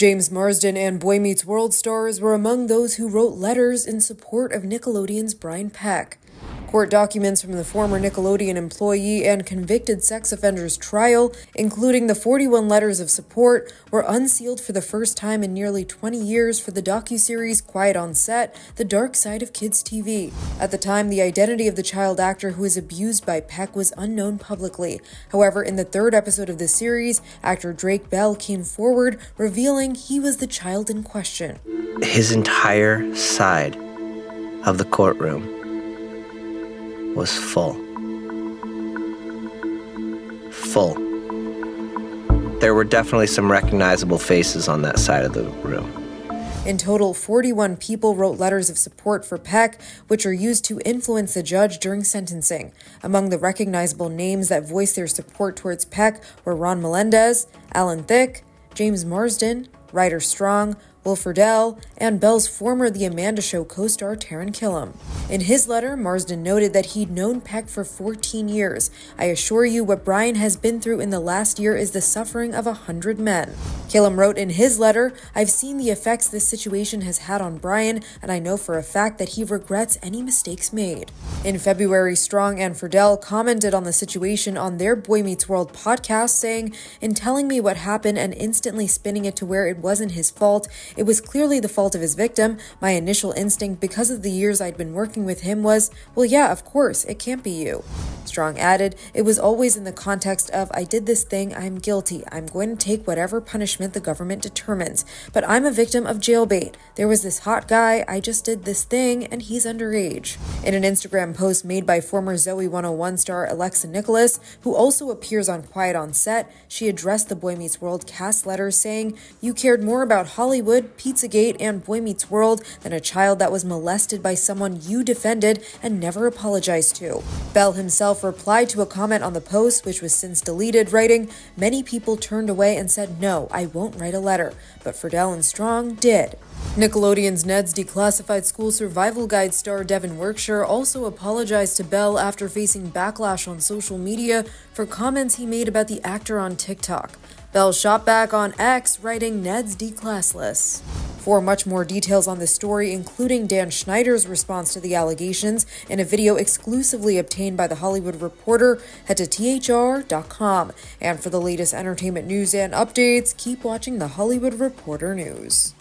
James Marsden and Boy Meets World stars were among those who wrote letters in support of Nickelodeon's Brian Peck. Court documents from the former Nickelodeon employee and convicted sex offender's trial, including the 41 letters of support, were unsealed for the first time in nearly 20 years for the docuseries Quiet on Set, The Dark Side of Kids TV. At the time, the identity of the child actor who was abused by Peck was unknown publicly. However, in the third episode of the series, actor Drake Bell came forward, revealing he was the child in question. His entire side of the courtroom was full. There were definitely some recognizable faces on that side of the room. In total, 41 people wrote letters of support for Peck, which are used to influence the judge during sentencing. Among the recognizable names that voiced their support towards Peck were Ron Melendez, Alan Thicke, James Marsden, Ryder Strong, Will Friedle, and Bell's former The Amanda Show co-star Taran Killam. In his letter, Marsden noted that he'd known Peck for 14 years. "I assure you what Brian has been through in the last year is the suffering of 100 men. Killam wrote in his letter, "I've seen the effects this situation has had on Brian, and I know for a fact that he regrets any mistakes made." In February, Strong and Friedle commented on the situation on their Boy Meets World podcast, saying, "In telling me what happened and instantly spinning it to where it wasn't his fault, it was clearly the fault of his victim. My initial instinct, because of the years I'd been working with him, was, well, yeah, of course, it can't be you." Strong added, "It was always in the context of, I did this thing, I'm guilty, I'm going to take whatever punishment the government determines. But I'm a victim of jailbait. There was this hot guy, I just did this thing, and he's underage." In an Instagram post made by former Zoe 101 star Alexa Nicholas, who also appears on Quiet on Set, she addressed the Boy Meets World cast letters saying, "You cared more about Hollywood, Pizzagate, and Boy Meets World than a child that was molested by someone you defended and never apologized to." Bell himself replied to a comment on the post, which was since deleted, writing, "Many people turned away and said, no, I won't write a letter, but Friedle and Strong did." Nickelodeon's Ned's Declassified School Survival Guide star Devin Workshire also apologized to Bell after facing backlash on social media for comments he made about the actor on TikTok. Bell shot back on X, writing Ned's declassless. For much more details on this story, including Dan Schneider's response to the allegations in a video exclusively obtained by The Hollywood Reporter, head to thr.com. And for the latest entertainment news and updates, keep watching The Hollywood Reporter News.